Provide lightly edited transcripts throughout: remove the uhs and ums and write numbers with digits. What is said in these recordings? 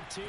team.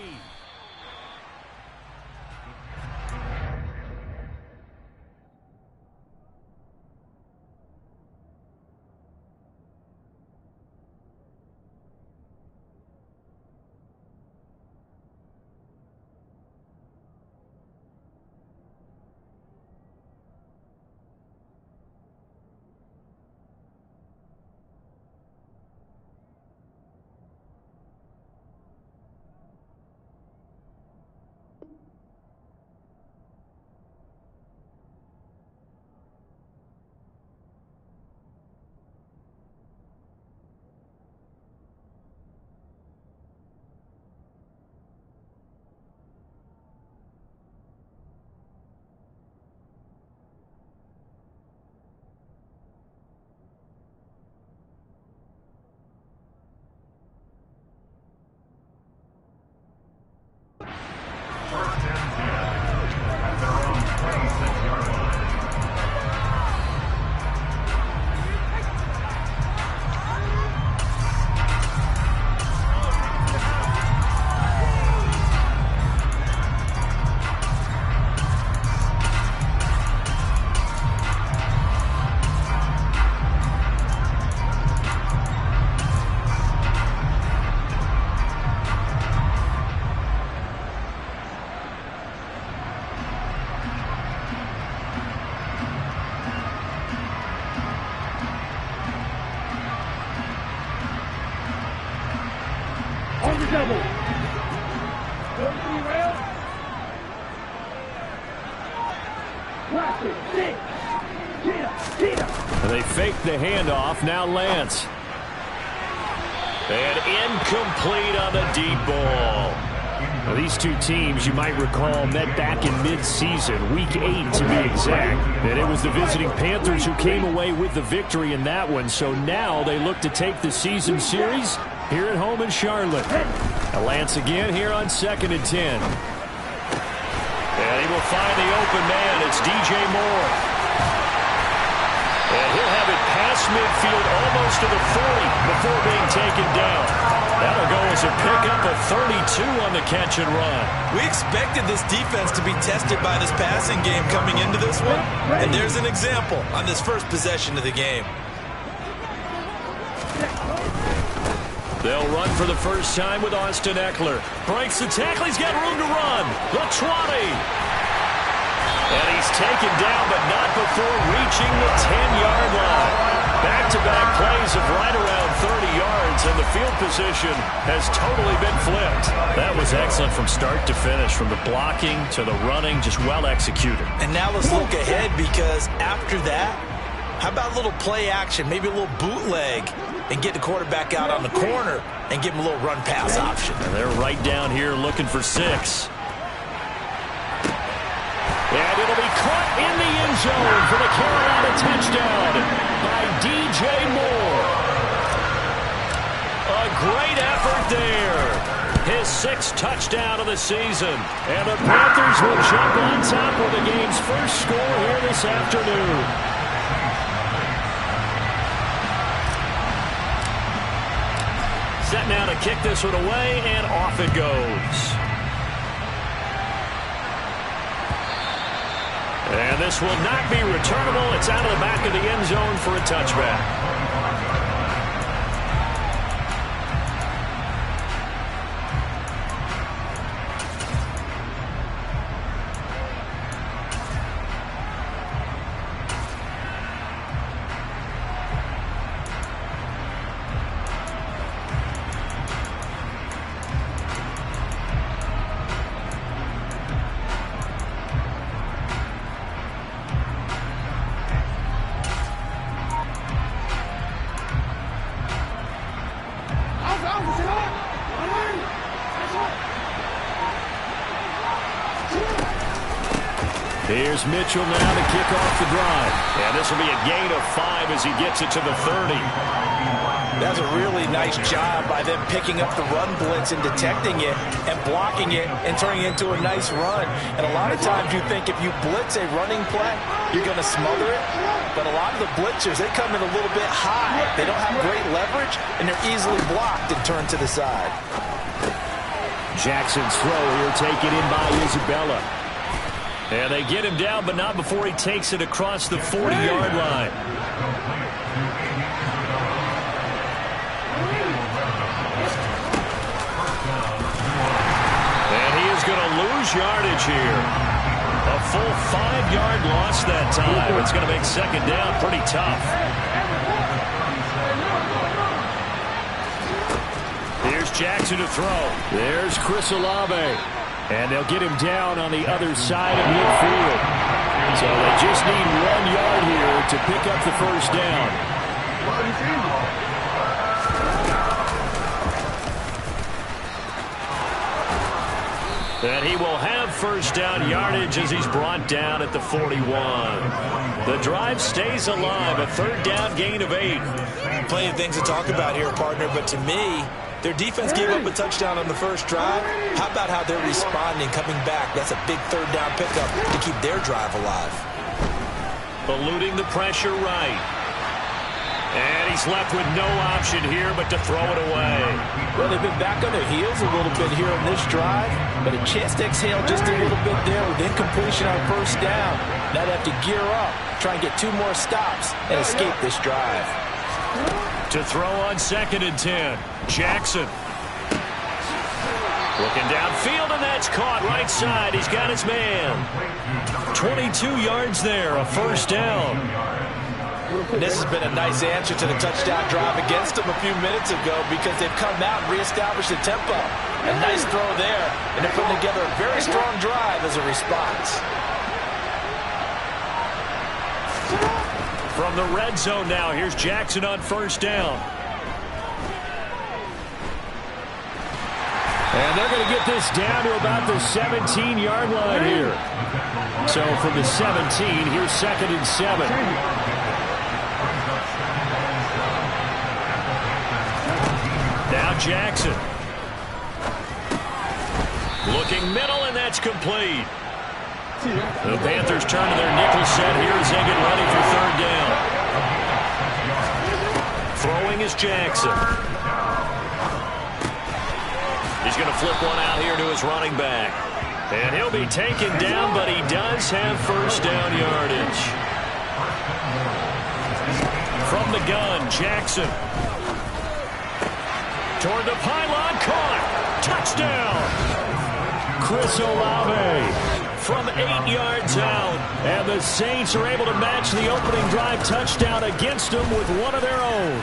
They fake the handoff. Now Lance. And incomplete on the deep ball. Now, these two teams, you might recall, met back in mid-season, Week 8 to be exact. And it was the visiting Panthers who came away with the victory in that one. So now they look to take the season series here at home in Charlotte. Now Lance again here on 2nd and 10. And he will find the open man. It's DJ Moore. And he'll have it past midfield almost to the 40 before being taken down. That'll go as a pickup of 32 on the catch and run. We expected this defense to be tested by this passing game coming into this one. And there's an example on this first possession of the game. They'll run for the first time with Austin Eckler. Breaks the tackle. He's got room to run. The 20. And he's taken down, but not before reaching the 10-yard line. Back-to-back plays of right around 30 yards, and the field position has totally been flipped. That was excellent from start to finish, from the blocking to the running, just well executed. And now let's look ahead, because after that, how about a little play action, maybe a little bootleg, and get the quarterback out on the corner and give him a little run-pass option. And they're right down here looking for 6. And it'll be caught in the end zone for the Carolina touchdown by DJ Moore. A great effort there. His 6th touchdown of the season. And the Panthers will jump on top of the game's first score here this afternoon. Set now to kick this one away, and off it goes. And this will not be returnable. It's out of the back of the end zone for a touchback. Here's Mitchell now to kick off the drive. And this will be a gain of 5 as he gets it to the 30. That's a really nice job by them picking up the run blitz and detecting it and blocking it and turning it into a nice run. And a lot of times you think if you blitz a running play, you're going to smother it. But a lot of the blitzers, they come in a little bit high. They don't have great leverage, and they're easily blocked and turned to the side. Jackson's throw here taken in by Isabella. And they get him down, but not before he takes it across the 40-yard line. And he is going to lose yardage here. A full 5-yard loss that time. It's going to make second down pretty tough. Here's Jackson to throw. There's Chris Olave. And they'll get him down on the other side of midfield. So they just need 1 yard here to pick up the first down. And he will have first down yardage as he's brought down at the 41. The drive stays alive, a third down gain of 8. Plenty of things to talk about here, partner, but to me, their defense gave up a touchdown on the first drive. How about how they're responding, coming back? That's a big third down pickup to keep their drive alive. Eluding the pressure right. And he's left with no option here but to throw it away. Well, they've been back on their heels a little bit here on this drive, but a chance to exhale just a little bit there with incompletion on first down. Now they have to gear up, try and get 2 more stops, and escape this drive. To throw on 2nd and 10, Jackson. Looking downfield, and that's caught right side. He's got his man. 22 yards there, a first down. And this has been a nice answer to the touchdown drive against them a few minutes ago because they've come out and reestablished the tempo. A nice throw there, and they're putting together a very strong drive as a response. From the red zone now, here's Jackson on first down. And they're going to get this down to about the 17-yard line here. So from the 17, here's 2nd and 7. Now Jackson. Looking middle, and that's complete. The Panthers turn to their nickel set here as they get ready for third down. Throwing is Jackson. He's going to flip one out here to his running back. And he'll be taken down, but he does have first down yardage. From the gun, Jackson. Toward the pylon, caught. Touchdown. Chris Olave from 8 yards out. And the Saints are able to match the opening drive touchdown against them with one of their own.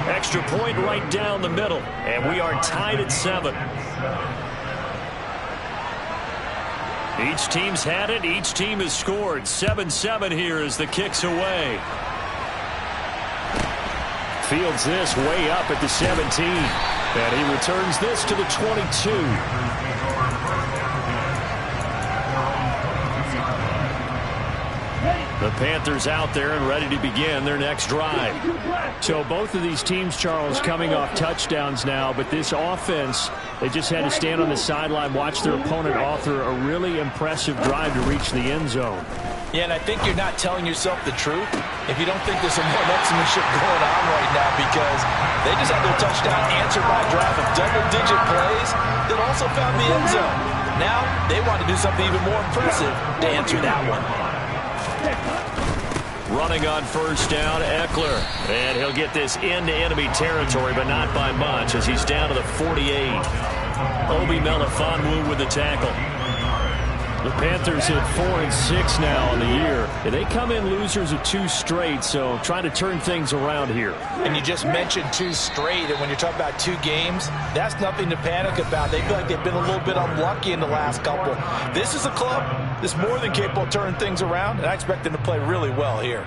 Extra point right down the middle. And we are tied at 7. Each team's had it. Each team has scored. 7-7 here as the kick's away. Fields this way up at the 17. And he returns this to the 22. The Panthers out there and ready to begin their next drive. So both of these teams, Charles, coming off touchdowns now, but this offense, they just had to stand on the sideline, watch their opponent author a really impressive drive to reach the end zone. Yeah, and I think you're not telling yourself the truth if you don't think there's some one-upsmanship going on right now, because they just had their touchdown answered by a drive of double-digit plays that also found the end zone. Now they want to do something even more impressive to answer that one. Running on first down, Eckler. And he'll get this into enemy territory, but not by much as he's down to the 48. Obi Melifonwu with the tackle. The Panthers hit 4-6 now on the year. They come in losers of 2 straight, so trying to turn things around here. And you just mentioned 2 straight, and when you're talking about 2 games, that's nothing to panic about. They feel like they've been a little bit unlucky in the last couple. This is a club that's more than capable of turning things around, and I expect them to play really well here.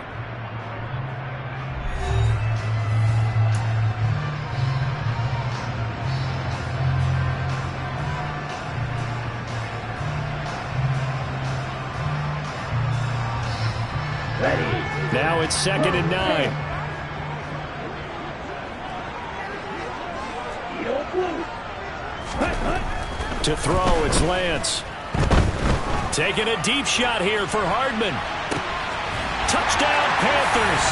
Now it's 2nd and 9. To throw, it's Lance. Taking a deep shot here for Hardman. Touchdown, Panthers.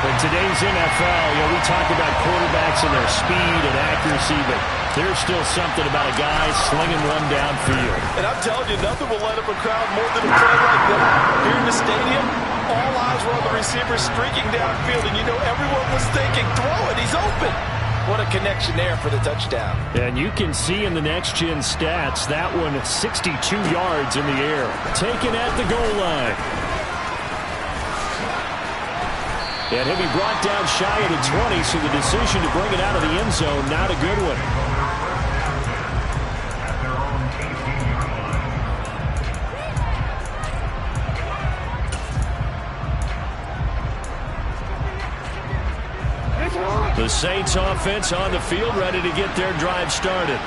In today's NFL, we talk about quarterbacks and their speed and accuracy, but There's still something about a guy slinging one downfield. And I'm telling you, nothing will light up a crowd more than a play like that. Here in the stadium, all eyes were on the receiver streaking downfield, and you know everyone was thinking, throw it, he's open. What a connection there for the touchdown. And you can see in the next-gen stats, that one 62 yards in the air. Taken at the goal line. And he'll be brought down shy of the 20, so the decision to bring it out of the end zone, not a good one. The Saints offense on the field, ready to get their drive started.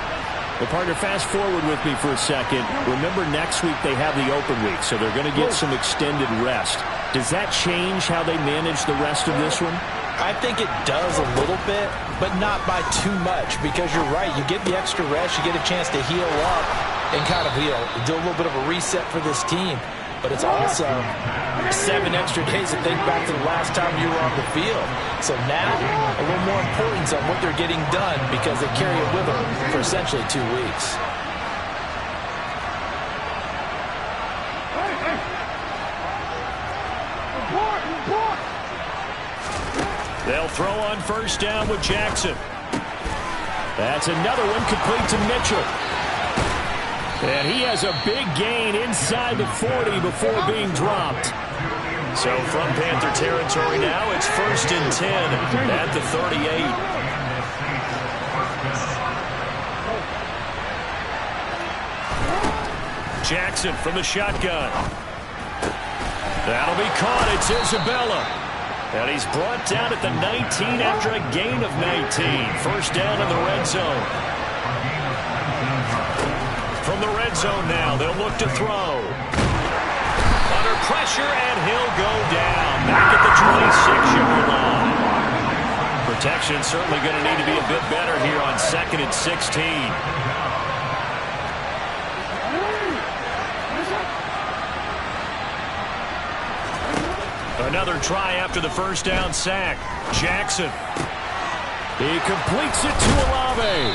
Well, partner, fast forward with me for a second. Remember, next week they have the open week, so they're going to get some extended rest. Does that change how they manage the rest of this one? I think it does a little bit, but not by too much, because you're right. You get the extra rest, you get a chance to heal up and kind of, do a little bit of a reset for this team. But it's also 7 extra days to think back to the last time you were on the field. So now, a little more importance on what they're getting done because they carry it with them for essentially 2 weeks. They'll throw on first down with Jackson. That's another one complete to Mitchell. And he has a big gain inside the 40 before being dropped. So from Panther territory now, it's 1st and 10 at the 38. Jackson from the shotgun. That'll be caught. It's Isabella. And he's brought down at the 19 after a gain of 19. First down in the red zone. From the red zone now, they'll look to throw. Under pressure, and he'll go down. Back at the 26-yard line. Protection certainly going to need to be a bit better here on 2nd and 16. Another try after the first down sack. Jackson. He completes it to Olave.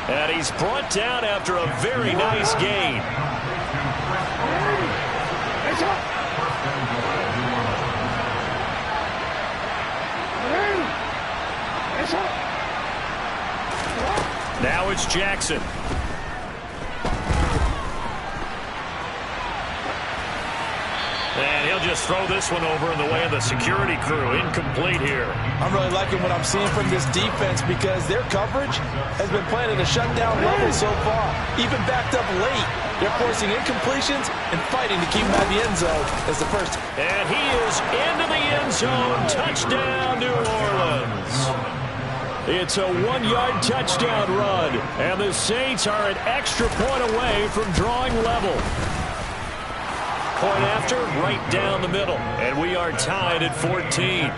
And he's brought down after a very nice gain. Now it's Jackson. And he'll just throw this one over in the way of the security crew. Incomplete here. I'm really liking what I'm seeing from this defense because their coverage has been playing at a shutdown level so far. Even backed up late, they're forcing incompletions and fighting to keep him out of the end zone as the first. And he is into the end zone. Touchdown, New Orleans. It's a 1-yard touchdown run. And the Saints are an extra point away from drawing level. Point after, right down the middle. And we are tied at 14.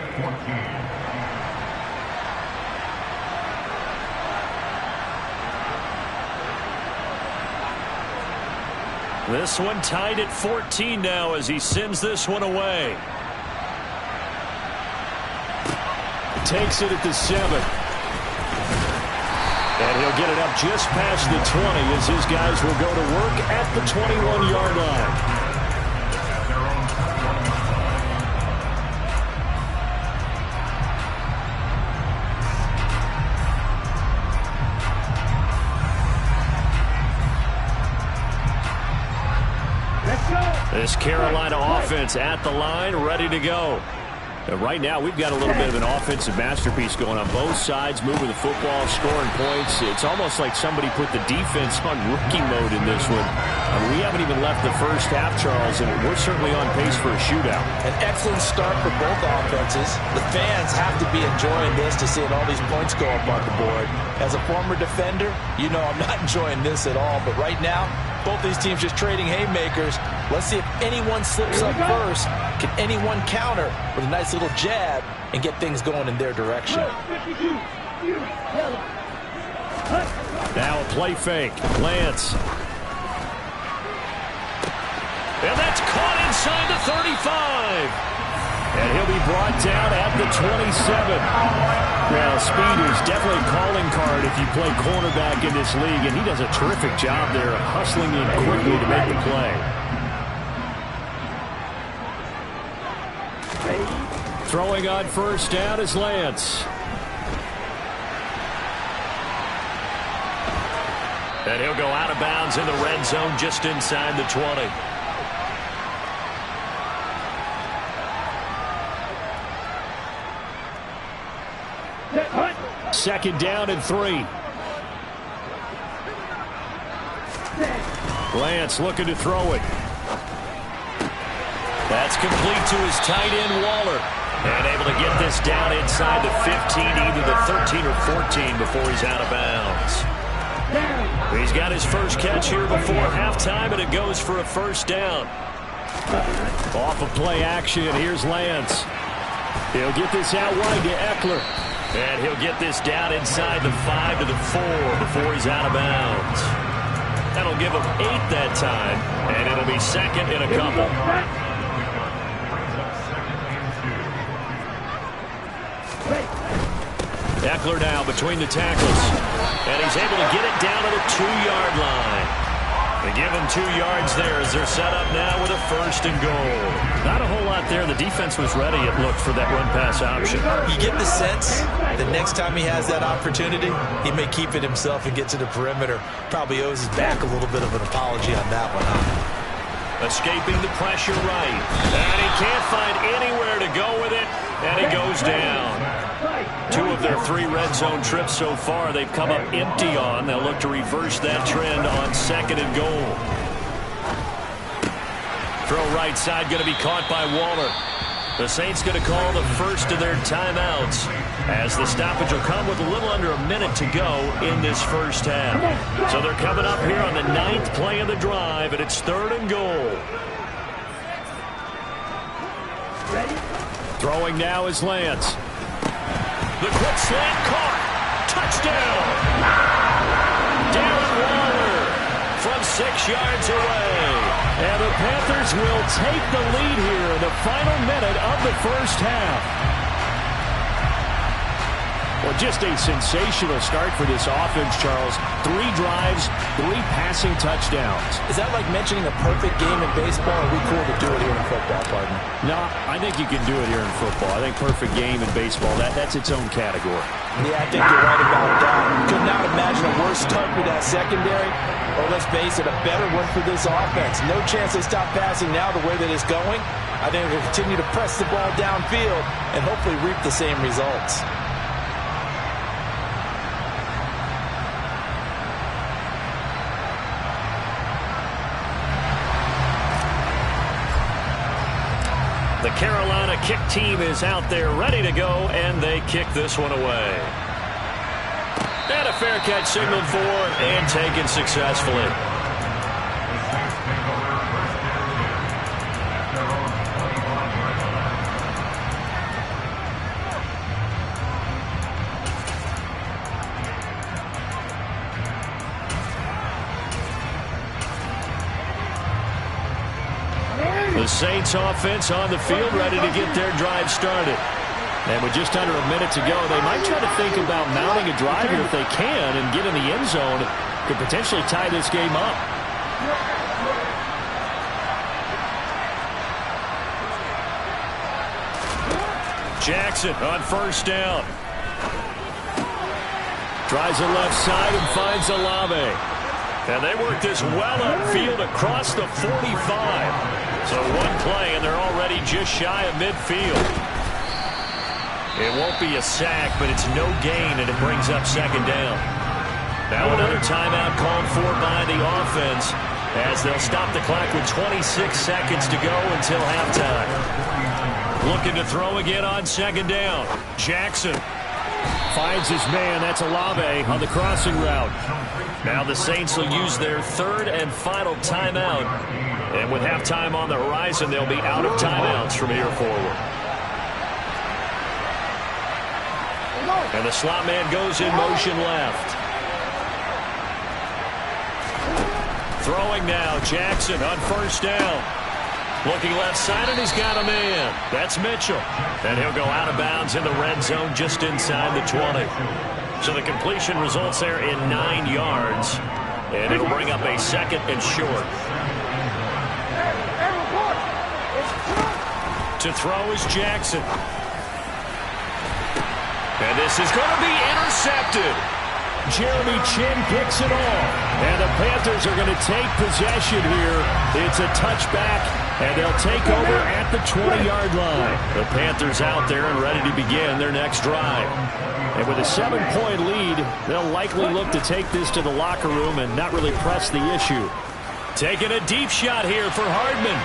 This one tied at 14 now as he sends this one away. Takes it at the 7. And he'll get it up just past the 20 as his guys will go to work at the 21-yard line. This Carolina offense at the line, ready to go. And right now, we've got a little bit of an offensive masterpiece going on both sides, moving the football, scoring points. It's almost like somebody put the defense on rookie mode in this one. I mean, we haven't even left the first half, Charles, and we're certainly on pace for a shootout. An excellent start for both offenses. The fans have to be enjoying this to seeing all these points go up on the board. As a former defender, you know I'm not enjoying this at all. But right now, both these teams just trading haymakers. Let's see if anyone slips up first. Can anyone counter with a nice little jab and get things going in their direction? Now a play fake. Lance. And that's caught inside the 35. And he'll be brought down at the 27. Well, speed is definitely a calling card if you play cornerback in this league, and he does a terrific job there of hustling in quickly to make the play. Throwing on first down is Lance. And he'll go out of bounds in the red zone just inside the 20. Second down and 3. Lance looking to throw it. That's complete to his tight end, Waller. And able to get this down inside the 15, either the 13 or 14 before he's out of bounds. He's got his first catch here before halftime, and it goes for a first down. Off of play action, here's Lance. He'll get this out wide to Eckler. And he'll get this down inside the 5 to the 4 before he's out of bounds. That'll give him 8 that time, and it'll be second and a couple. Eckler now between the tackles. And he's able to get it down to the 2-yard line. They give him 2 yards there as they're set up now with a first and goal. Not a whole lot there. The defense was ready, it looked, for that run-pass option. You get the sense the next time he has that opportunity, he may keep it himself and get to the perimeter. Probably owes his back a little bit of an apology on that one, huh? Escaping the pressure right. And he can't find anywhere to go with it. And he goes down. 2 of their 3 red zone trips so far they've come up empty on. They'll look to reverse that trend on second and goal. Throw right side going to be caught by Waller. The Saints going to call the first of their timeouts as the stoppage will come with a little under a minute to go in this first half. So they're coming up here on the 9th play of the drive, and it's third and goal. Throwing now is Lance. The quick slant caught. Touchdown. Darren Waller from 6 yards away. And the Panthers will take the lead here in the final minute of the first half. Well, just a sensational start for this offense, Charles. 3 drives, 3 passing touchdowns. Is that like mentioning a perfect game in baseball? Or are we cool to do it here in football, partner? No, I think you can do it here in football. I think perfect game in baseball, that's its own category. Yeah, I think you're right about that. Could not imagine a worse start for that secondary. Or let's face it, a better one for this offense. No chance they stop passing now the way that it's going. I think they'll continue to press the ball downfield and hopefully reap the same results. The Carolina kick team is out there ready to go, and they kick this one away. And a fair catch signaled for and taken successfully. The Saints offense on the field ready to get their drive started. And with just under a minute to go, they might try to think about mounting a drive here if they can and get in the end zone. Could potentially tie this game up. Jackson on first down. Tries the left side and finds Olave. And they work this well upfield across the 45. So one play, and they're already just shy of midfield. It won't be a sack, but it's no gain, and it brings up second down. Now another timeout called for by the offense as they'll stop the clock with 26 seconds to go until halftime. Looking to throw again on second down. Jackson finds his man. That's Olave on the crossing route. Now the Saints will use their third and final timeout. And with halftime on the horizon, they'll be out of timeouts from here forward. And the slot man goes in motion left. Throwing now, Jackson on first down. Looking left side, and he's got a man. That's Mitchell. And he'll go out of bounds in the red zone just inside the 20. So the completion results there in 9 yards. And it'll bring up a second and short. To throw is Jackson. And this is going to be intercepted. Jeremy Chin picks it off. And the Panthers are going to take possession here. It's a touchback, and they'll take over at the 20-yard line. The Panthers out there and ready to begin their next drive. And with a 7-point lead, they'll likely look to take this to the locker room and not really press the issue. Taking a deep shot here for Hardman.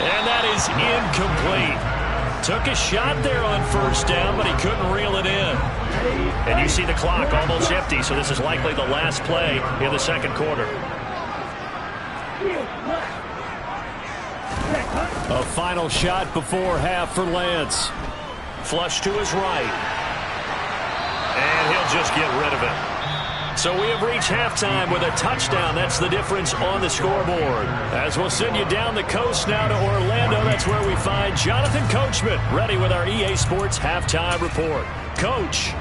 And that is incomplete. Took a shot there on first down, but he couldn't reel it in. And you see the clock almost empty, so this is likely the last play in the second quarter. A final shot before half for Lance. Flush to his right. And he'll just get rid of it. So we have reached halftime with a touchdown. That's the difference on the scoreboard. As we'll send you down the coast now to Orlando, that's where we find Jonathan Coachman, ready with our EA Sports Halftime Report. Coach.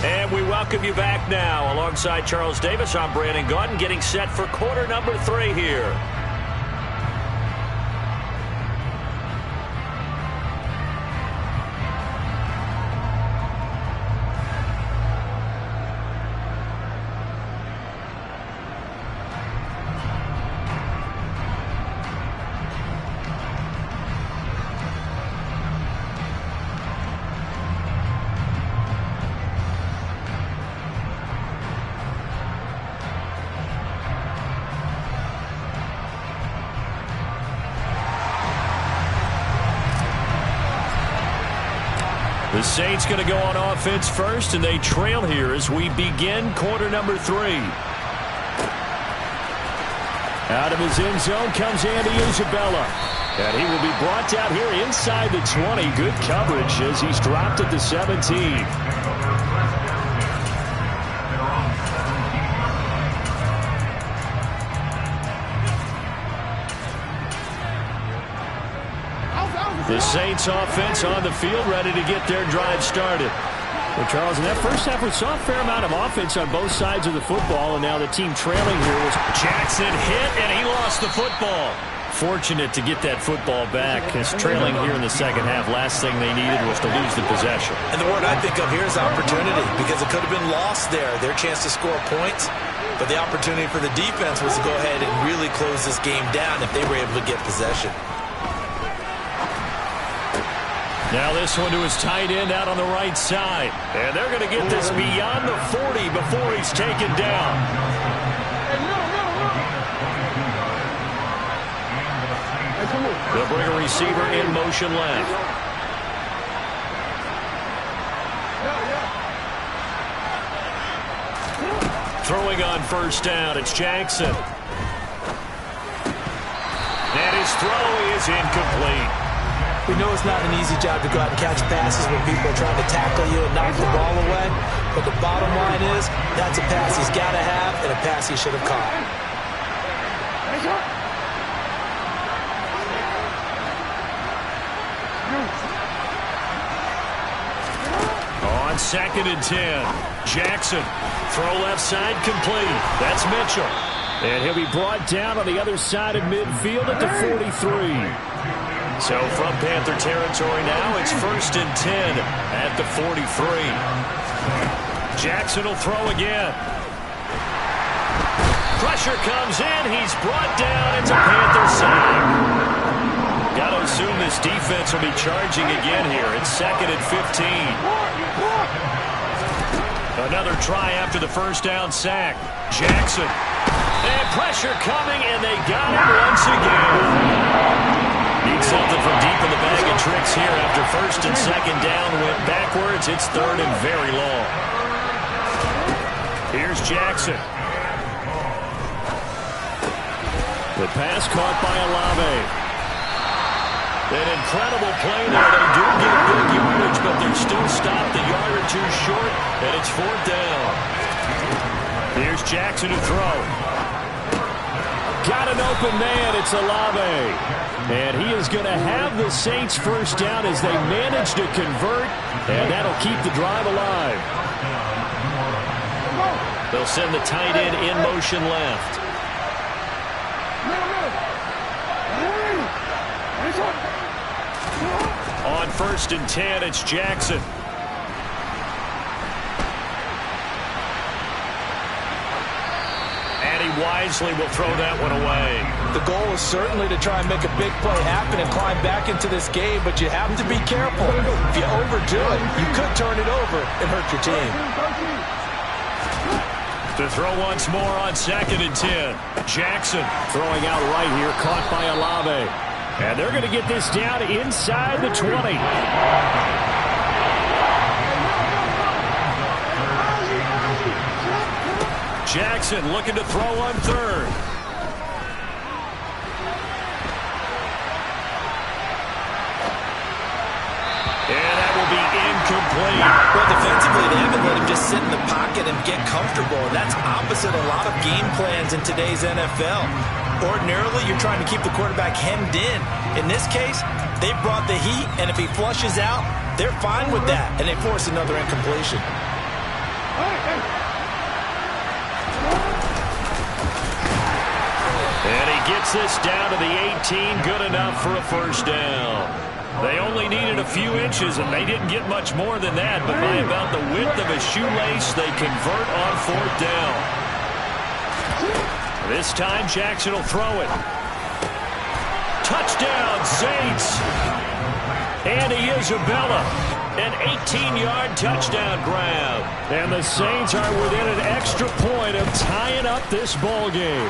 And we welcome you back now. Alongside Charles Davis, I'm Brandon Gaudin, getting set for quarter number 3 here. The Saints going to go on offense first, and they trail here as we begin quarter number 3. Out of his end zone comes Andy Isabella. And he will be brought down here inside the 20. Good coverage as he's dropped at the 17. The Saints offense on the field, ready to get their drive started. Well, Charles, in that first half, we saw a fair amount of offense on both sides of the football, and now the team trailing here was Jackson hit, and he lost the football. Fortunate to get that football back, as trailing here in the second half, last thing they needed was to lose the possession. And the word I think of here is opportunity, because it could have been lost there, their chance to score points. But the opportunity for the defense was to go ahead and really close this game down if they were able to get possession. Now this one to his tight end out on the right side. And they're going to get this beyond the 40 before he's taken down. They'll bring a receiver in motion left. Throwing on first down, it's Jackson. And his throw is incomplete. We know it's not an easy job to go out and catch passes when people are trying to tackle you and knock the ball away. But the bottom line is, that's a pass he's got to have and a pass he should have caught. On 2nd and 10, Jackson. Throw left side complete. That's Mitchell. And he'll be brought down on the other side of midfield at the 43. So from Panther territory now, it's 1st and 10 at the 43. Jackson will throw again. Pressure comes in. He's brought down. It's a Panther sack. Got to assume this defense will be charging again here. It's 2nd and 15. Another try after the first down sack. Jackson. And pressure coming, and they got him once again. Need something from deep in the bag of tricks here after 1st and 2nd down went backwards. It's 3rd and very long. Here's Jackson. The pass caught by Olave. An incredible play there. They do get big yardage, but they're still stopped a yard or two short, and it's 4th down. Here's Jackson to throw. got an open man. It's Olave. And he is going to have the Saints first down as they manage to convert. And that'll keep the drive alive. They'll send the tight end in motion left. On 1st and 10, it's Jackson. And he wisely will throw that one away. The goal is certainly to try and make a big play happen and climb back into this game, but you have to be careful. If you overdo it, you could turn it over and hurt your team. To throw once more on 2nd and 10. Jackson throwing out right here, caught by Olave. And they're going to get this down inside the 20. Jackson looking to throw on 3rd. And that will be incomplete. Well, defensively, they haven't let him just sit in the pocket and get comfortable. And that's opposite a lot of game plans in today's NFL. Ordinarily, you're trying to keep the quarterback hemmed in. In this case, they brought the heat, and if he flushes out, they're fine with that, and they force another incompletion. And he gets this down to the 18, good enough for a first down. They only needed a few inches, and they didn't get much more than that, but by about the width of a shoelace, they convert on 4th down. This time, Jackson will throw it. Touchdown, Saints. Andy Isabella, an 18-yard touchdown grab. And the Saints are within an extra point of tying up this ball game.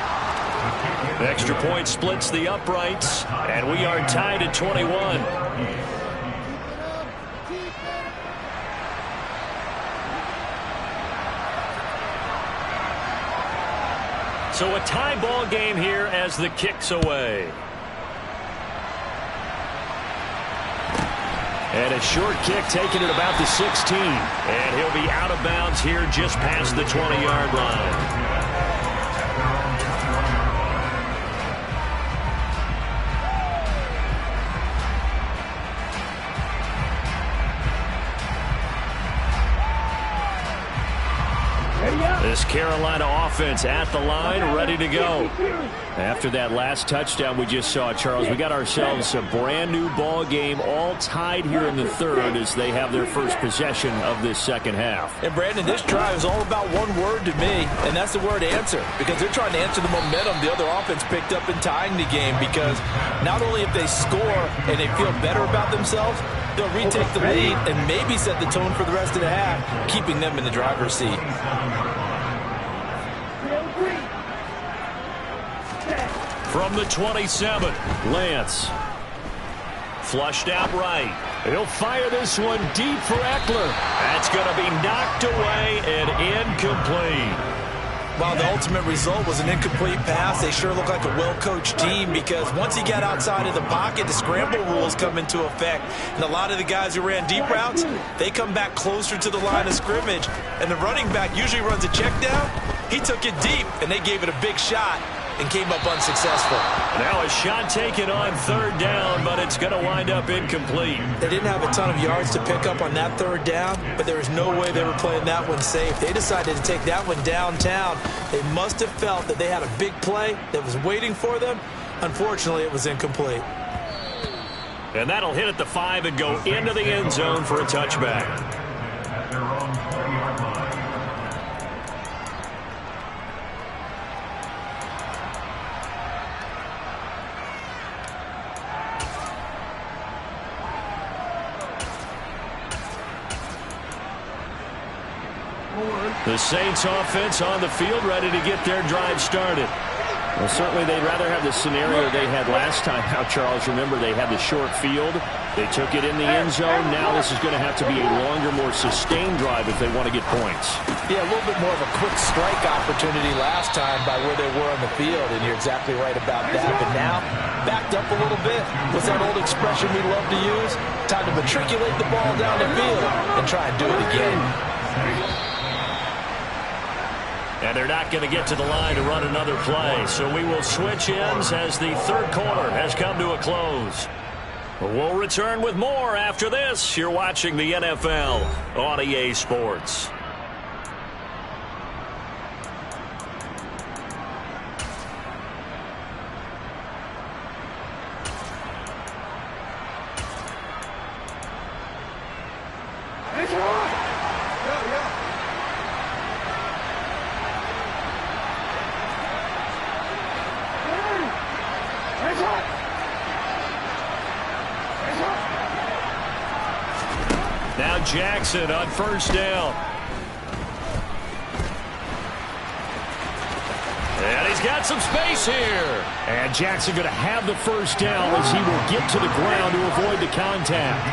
The extra point splits the uprights, and we are tied at 21. So a tie ball game here as the kick's away. And a short kick taken at about the 16. And he'll be out of bounds here just past the 20-yard line. This Carolina offense at the line, ready to go. After that last touchdown we just saw, Charles, we got ourselves a brand new ball game, all tied here in the 3rd as they have their first possession of this 2nd half. And Brandon, this drive is all about one word to me, and that's the word answer, because they're trying to answer the momentum the other offense picked up in tying the game, because not only if they score and they feel better about themselves, they'll retake the lead and maybe set the tone for the rest of the half, keeping them in the driver's seat. From the 27, Lance. Flushed out right. He'll fire this one deep for Eckler. That's going to be knocked away and incomplete. While the ultimate result was an incomplete pass, they sure look like a well-coached team, because once he got outside of the pocket, the scramble rules come into effect. And a lot of the guys who ran deep routes, they come back closer to the line of scrimmage. And the running back usually runs a check down. He took it deep, and they gave it a big shot and came up unsuccessful. Now a shot taken on 3rd down, but it's going to wind up incomplete. They didn't have a ton of yards to pick up on that 3rd down, but there was no way they were playing that one safe. They decided to take that one downtown. They must have felt that they had a big play that was waiting for them. Unfortunately, it was incomplete. And that'll hit at the 5 and go into the end zone for a touchback. The Saints offense on the field, ready to get their drive started. Well, certainly they'd rather have the scenario they had last time. Now, Charles, remember they had the short field. They took it in the end zone. Now this is going to have to be a longer, more sustained drive if they want to get points. Yeah, a little bit more of a quick strike opportunity last time by where they were on the field, and you're exactly right about that. But now, backed up a little bit, what's that old expression we love to use? Time to matriculate the ball down the field and try and do it again. And they're not going to get to the line to run another play. So we will switch ends as the third quarter has come to a close. We'll return with more after this. You're watching the NFL on EA Sports. Now Jackson on first down. And he's got some space here. And Jackson going to have the first down as he will get to the ground to avoid the contact.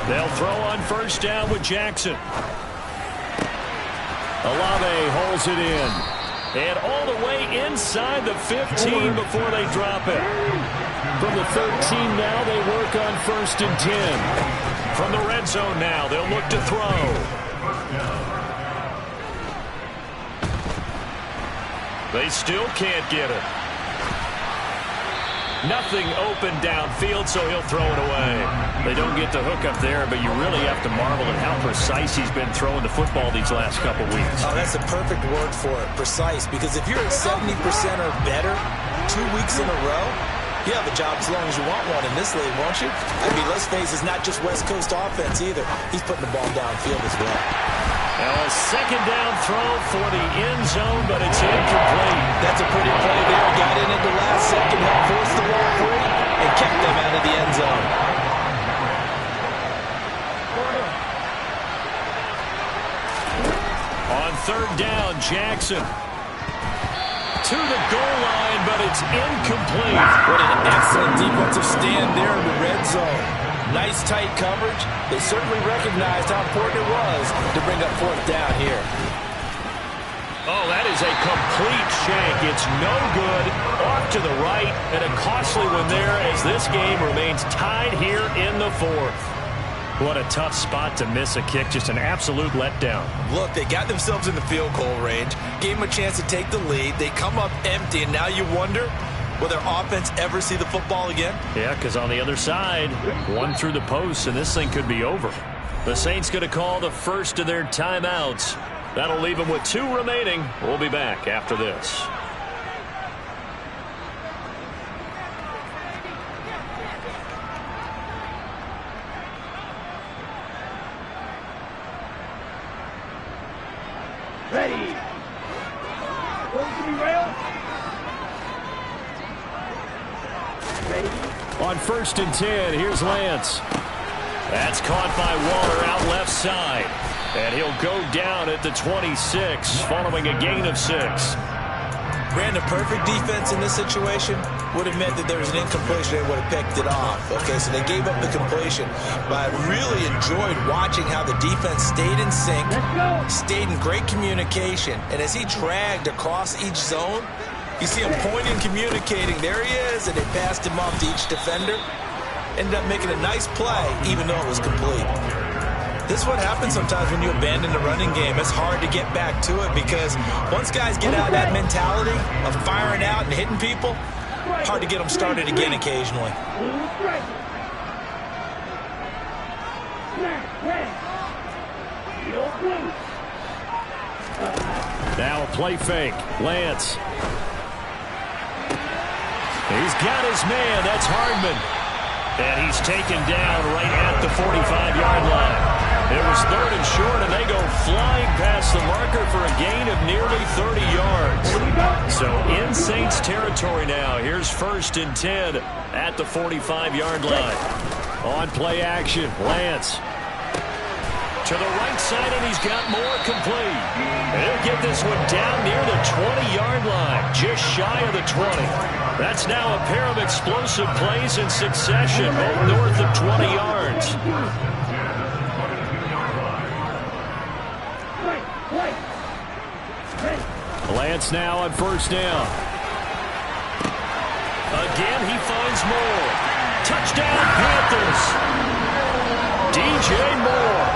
They'll throw on first down with Jackson. Olave holds it in. And all the way inside the 15 before they drop it. From the 13 now, they work on first and 10. From the red zone now, they'll look to throw. They still can't get it. Nothing open downfield, so he'll throw it away. They don't get the hook up there, but you really have to marvel at how precise he's been throwing the football these last couple weeks. Oh, that's a perfect word for it, precise, because if you're at 70% or better 2 weeks in a row, you have a job as long as you want one in this league, won't you? I mean, let's face it, it's not just West Coast offense either. He's putting the ball downfield as well. Now a second down throw for the end zone, but it's incomplete. That's a pretty play there. Got in at the last second, helped force the ball free, and kept them out of the end zone. On third down, Jackson. To the goal line, but it's incomplete. What an excellent defensive stand there in the red zone. Nice tight coverage. They certainly recognized how important it was to bring up fourth down here. Oh, that is a complete shank. It's no good. Off to the right, and a costly one there as this game remains tied here in the fourth. What a tough spot to miss a kick. Just an absolute letdown. Look, they got themselves in the field goal range, gave them a chance to take the lead. They come up empty, and now you wonder, will their offense ever see the football again? Yeah, because on the other side, one through the post, and this thing could be over. The Saints going to call the first of their timeouts. That'll leave them with 2 remaining. We'll be back after this. Ready. On first and 10, here's Lance. That's caught by Waller out left side. And he'll go down at the 26 following a gain of 6. Brandon, perfect defense in this situation would have meant that there was an incompletion. They would have picked it off. Okay, so they gave up the completion. But I really enjoyed watching how the defense stayed in sync, stayed in great communication. And as he dragged across each zone, you see him pointing, communicating. There he is, and they passed him off to each defender. Ended up making a nice play, even though it was complete. This is what happens sometimes when you abandon the running game. It's hard to get back to it because once guys get out of that mentality of firing out and hitting people, hard to get them started again occasionally. Now a play fake. Lance. He's got his man. That's Hardman. And he's taken down right at the 45-yard line. It was third and short, and they go flying past the marker for a gain of nearly 30 yards. So in Saints territory now. Here's first and 10 at the 45-yard line. On play action, Lance. To the right side, and he's got more complete. He'll get this one down near the 20-yard line, just shy of the 20. That's now a pair of explosive plays in succession, both north of 20 yards. Lance now on first down. Again, he finds more. Touchdown, Panthers. DJ Moore.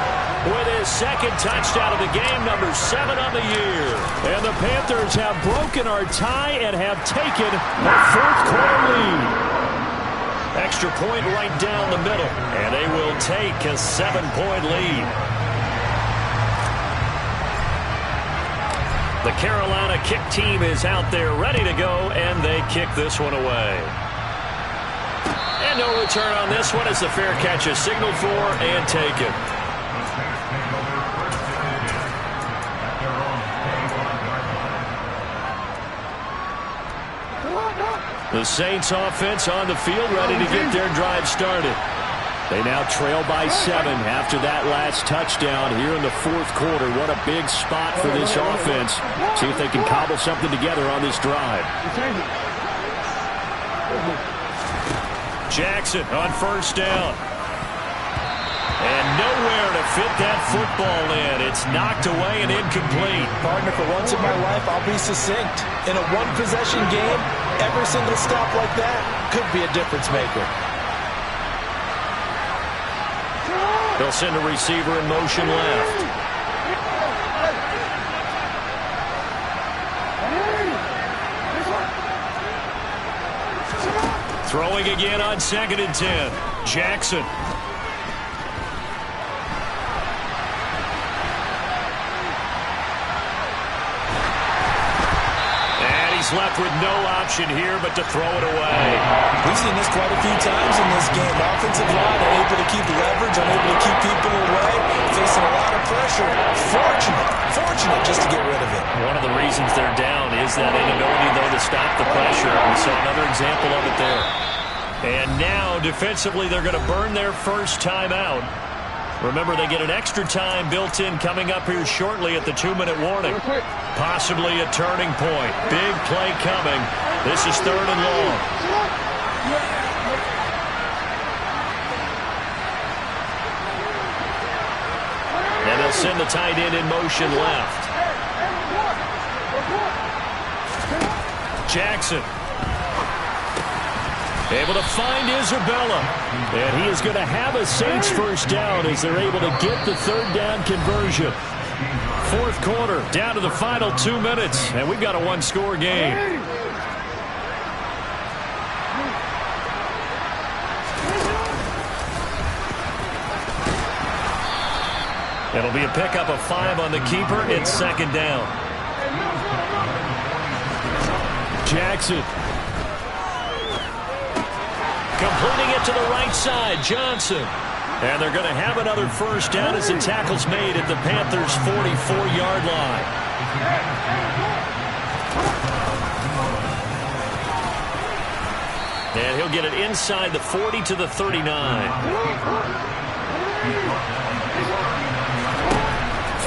with his second touchdown of the game, number 7 on the year. And the Panthers have broken our tie and have taken a fourth-quarter lead. Extra point right down the middle, and they will take a 7-point lead. The Carolina kick team is out there ready to go, and they kick this one away. And no return on this one as the fair catch is signaled for and taken. The Saints offense on the field ready to get their drive started. They now trail by 7 after that last touchdown here in the fourth quarter. What a big spot for this offense. See if they can cobble something together on this drive. Jackson on first down. And nowhere to fit that football in. It's knocked away and incomplete. Partner, for once in my life, I'll be succinct. In a one-possession game, every single stop like that could be a difference maker. They'll send a receiver in motion left. Throwing again on 2nd and 10. Jackson. Left with no option here but to throw it away. We've seen this quite a few times in this game. Offensive line unable to keep leverage, unable to keep people away, facing a lot of pressure. Fortunate just to get rid of it. One of the reasons they're down is that inability, though, to stop the pressure. We saw another example of it there. And now, defensively, they're going to burn their first time out. Remember, they get an extra time built in coming up here shortly at the 2-minute warning. Possibly a turning point. Big play coming. This is 3rd and long. And they'll send the tight end in motion left. Jackson. Able to find Isabella. And he is going to have a Saints first down as they're able to get the 3rd down conversion. Fourth quarter, down to the final 2 minutes, and we've got a one-score game. It'll be a pickup of 5 on the keeper. It's 2nd down. Jackson. Completing it to the right side, Johnson. And they're going to have another first down as the tackle's made at the Panthers' 44-yard line. And he'll get it inside the 40 to the 39.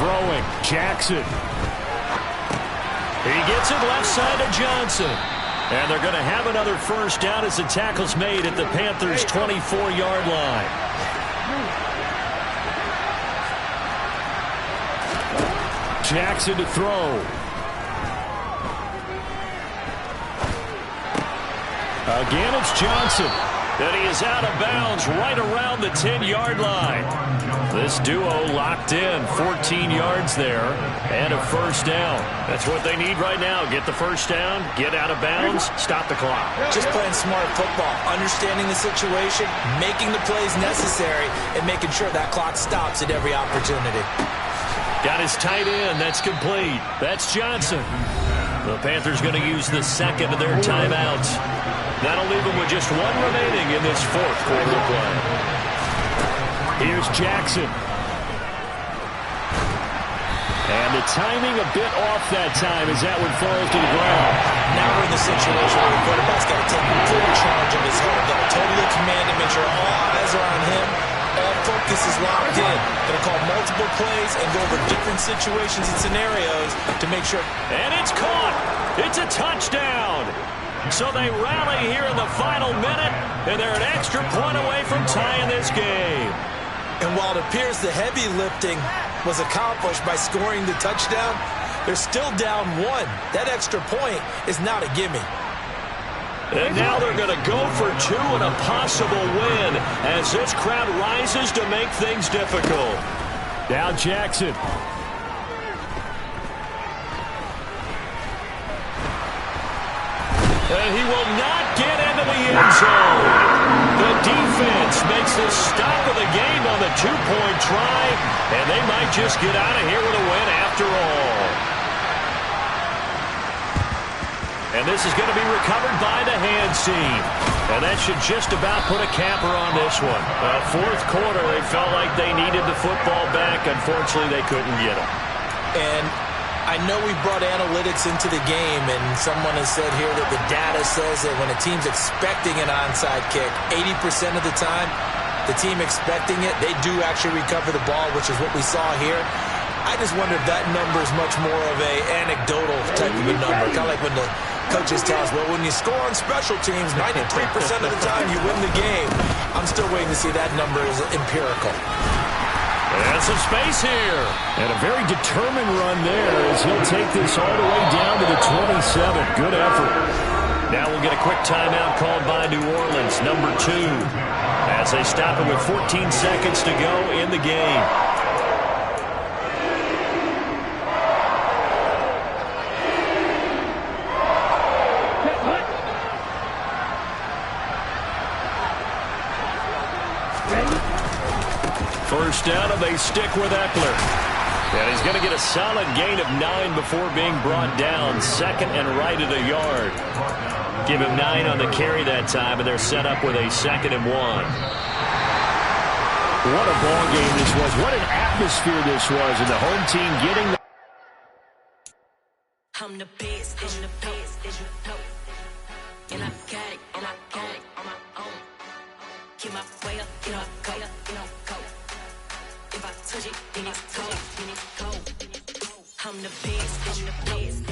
Throwing, Jackson. He gets it left side to Johnson. And they're going to have another first down as the tackle's made at the Panthers' 24-yard line. Jackson to throw. Again, it's Johnson. And he is out of bounds right around the 10-yard line. This duo locked in, 14 yards there, and a first down. That's what they need right now. Get the first down, get out of bounds, stop the clock. Just playing smart football, understanding the situation, making the plays necessary, and making sure that clock stops at every opportunity. Got his tight end. That's complete. That's Johnson. The Panthers going to use the second of their timeouts. That'll leave them with just 1 remaining in this fourth quarter of play. Here's Jackson. And the timing a bit off that time as that one falls to the ground. Now we're in the situation where the quarterback's got to take full charge of his heart. Got to totally command him, make sure all eyes are on him. All focus is locked in. Going to call multiple plays and go over different situations and scenarios to make sure. And it's caught. It's a touchdown. So they rally here in the final minute, and they're an extra point away from tying this game. And while it appears the heavy lifting was accomplished by scoring the touchdown, they're still down 1. That extra point is not a gimme. And now they're going to go for 2 and a possible win as this crowd rises to make things difficult. Now Jackson. And he will not get into the end zone. The defense makes the stop of the game on the two-point try, and they might just get out of here with a win after all. And this is going to be recovered by the hands team. And that should just about put a capper on this one. Fourth quarter, they felt like they needed the football back. Unfortunately, they couldn't get it. And I know we brought analytics into the game, and someone has said here that the data says that when a team's expecting an onside kick, 80% of the time, the team expecting it, they do actually recover the ball, which is what we saw here. I just wonder if that number is much more of a anecdotal type of a number, kind of like when the coaches tell us, well, when you score on special teams, 93% of the time you win the game. I'm still waiting to see that number is empirical. And some space here. And a very determined run there as he'll take this all the way down to the 27. Good effort. Now we'll get a quick timeout called by New Orleans, number 2, as they stop it with 14 seconds to go in the game. First down, and they stick with Eckler. And he's going to get a solid gain of 9 before being brought down. Second and right at a yard. Give him 9 on the carry that time, and they're set up with a 2nd and 1. What a ball game this was. What an atmosphere this was. And the home team getting the... I'm the best, as you know. And I got it, on my own. Get my way up, you know, go. If I touch it, then it's cold. I'm the best, as you know.